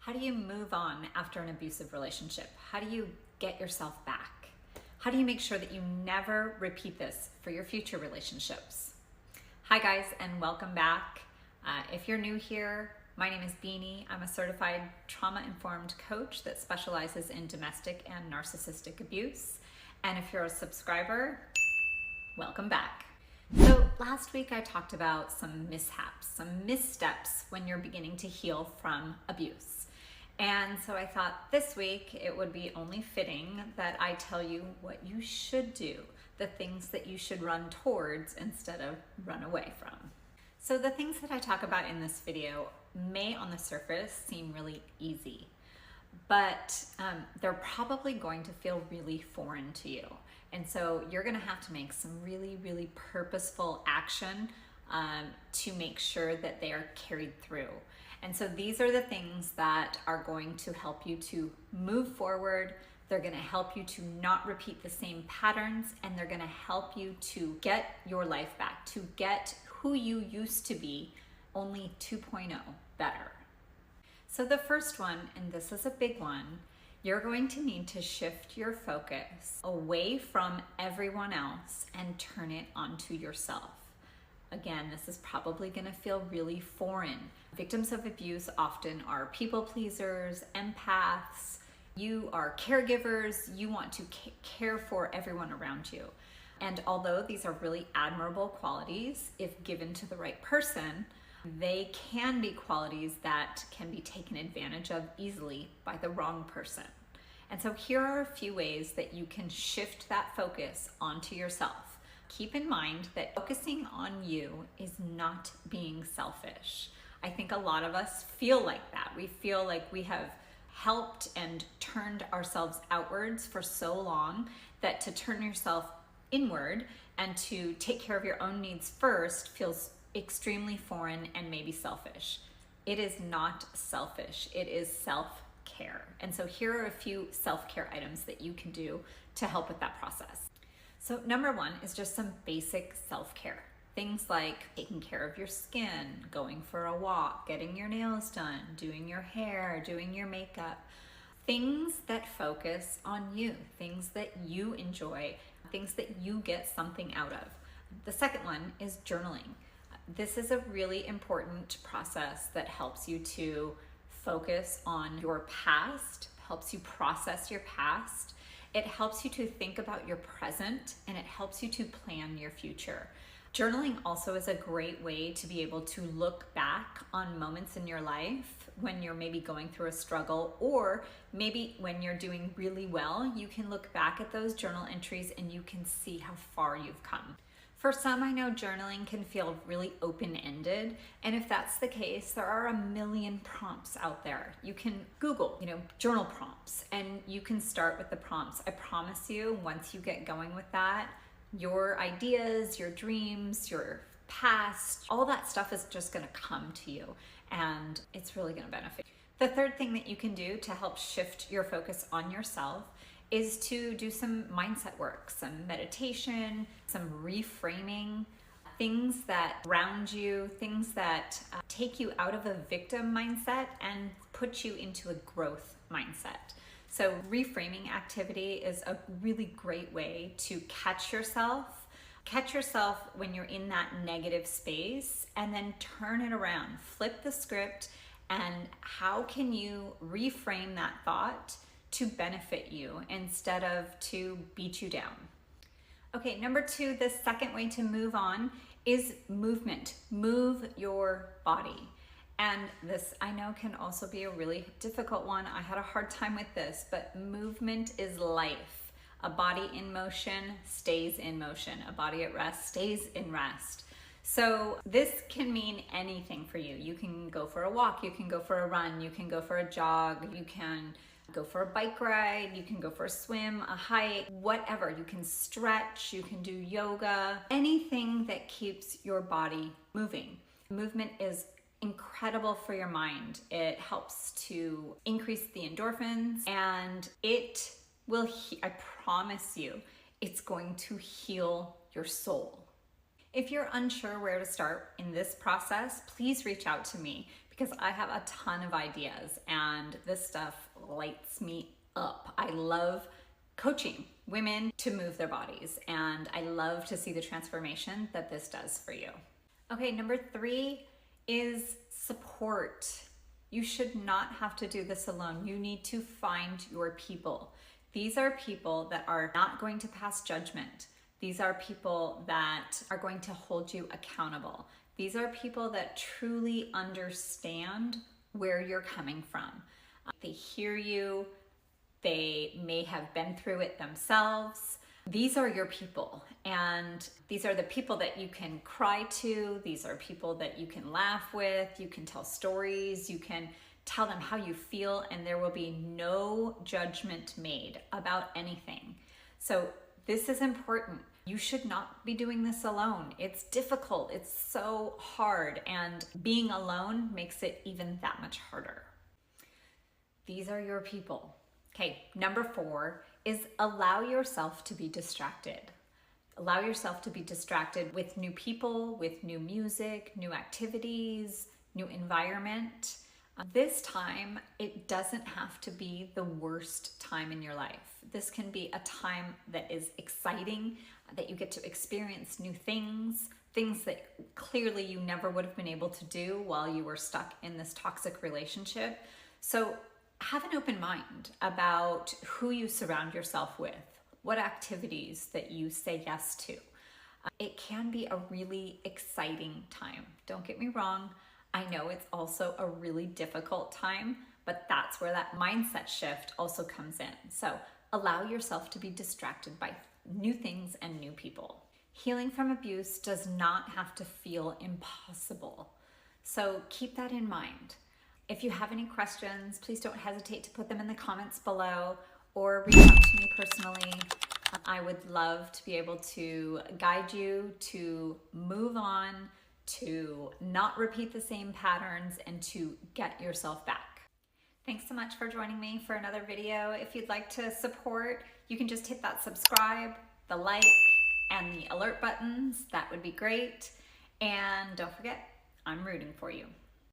How do you move on after an abusive relationship? How do you get yourself back? How do you make sure that you never repeat this for your future relationships? Hi guys, and welcome back. If you're new here, my name is Beanie. I'm a certified trauma-informed coach that specializes in domestic and narcissistic abuse. And if you're a subscriber, welcome back. So last week I talked about some mishaps, some missteps when you're beginning to heal from abuse. And so I thought this week it would be only fitting that I tell you what you should do, the things that you should run towards instead of run away from. So the things that I talk about in this video may on the surface seem really easy, but they're probably going to feel really foreign to you. And so you're gonna have to make some really purposeful action to make sure that they are carried through. And so these are the things that are going to help you to move forward. They're gonna help you to not repeat the same patterns, and they're gonna help you to get your life back, to get who you used to be, only 2.0 better. So the first one, and this is a big one, you're going to need to shift your focus away from everyone else and turn it onto yourself. Again, this is probably going to feel really foreign. Victims of abuse often are people pleasers, empaths. You are caregivers. You want to care for everyone around you. And although these are really admirable qualities, if given to the right person, they can be qualities that can be taken advantage of easily by the wrong person. And so here are a few ways that you can shift that focus onto yourself. Keep in mind that focusing on you is not being selfish. I think a lot of us feel like that. We feel like we have helped and turned ourselves outwards for so long that to turn yourself inward and to take care of your own needs first feels extremely foreign and maybe selfish. It is not selfish. It is self-care. And so here are a few self-care items that you can do to help with that process. So number one is just some basic self-care. Things like taking care of your skin, going for a walk, getting your nails done, doing your hair, doing your makeup. Things that focus on you, things that you enjoy, things that you get something out of. The second one is journaling. This is a really important process that helps you to focus on your past, helps you process your past. It helps you to think about your present, and it helps you to plan your future. Journaling also is a great way to be able to look back on moments in your life when you're maybe going through a struggle, or maybe when you're doing really well, you can look back at those journal entries and you can see how far you've come. For some, I know journaling can feel really open-ended, and if that's the case, there are a million prompts out there. You can Google, journal prompts, and you can start with the prompts. I promise you, once you get going with that, your ideas, your dreams, your past, all that stuff is just gonna come to you, and it's really gonna benefit you. The third thing that you can do to help shift your focus on yourself is to do some mindset work, some meditation, some reframing, things that ground you, things that take you out of a victim mindset and put you into a growth mindset. So reframing activity is a really great way to catch yourself when you're in that negative space, and then turn it around, flip the script, and how can you reframe that thought to benefit you instead of to beat you down. Okay, number two, the second way to move on is movement. Move your body. And this, I know, can also be a really difficult one. I had a hard time with this, but movement is life. A body in motion stays in motion. A body at rest stays in rest. So this can mean anything for you. You can go for a walk, you can go for a run, you can go for a jog, you can go for a bike ride, you can go for a swim, a hike, whatever. You can stretch, you can do yoga, anything that keeps your body moving. Movement is incredible for your mind. It helps to increase the endorphins, and it will, I promise you, it's going to heal your soul. If you're unsure where to start in this process, please reach out to me, because I have a ton of ideas and this stuff lights me up. I love coaching women to move their bodies, and I love to see the transformation that this does for you. Okay, number 3 is support. You should not have to do this alone. You need to find your people. These are people that are not going to pass judgment. These are people that are going to hold you accountable. These are people that truly understand where you're coming from. They hear you. They may have been through it themselves. These are your people, and these are the people that you can cry to. These are people that you can laugh with. You can tell stories. You can tell them how you feel, and there will be no judgment made about anything. So this is important. You should not be doing this alone. It's difficult. It's so hard, and being alone makes it even that much harder. These are your people. Okay, number 4 is allow yourself to be distracted. Allow yourself to be distracted with new people, with new music, new activities, new environment. This time, it doesn't have to be the worst time in your life. This can be a time that is exciting, that you get to experience new things that clearly you never would have been able to do while you were stuck in this toxic relationship. So have an open mind about who you surround yourself with, what activities that you say yes to. It can be a really exciting time. Don't get me wrong. I know it's also a really difficult time, but that's where that mindset shift also comes in. So allow yourself to be distracted by new things and new people. Healing from abuse does not have to feel impossible. So keep that in mind. If you have any questions, please don't hesitate to put them in the comments below or reach out to me personally. I would love to be able to guide you to move on, to not repeat the same patterns, and to get yourself back. Thanks so much for joining me for another video. If you'd like to support, you can just hit that subscribe, the like, and the alert buttons. That would be great. And don't forget, I'm rooting for you.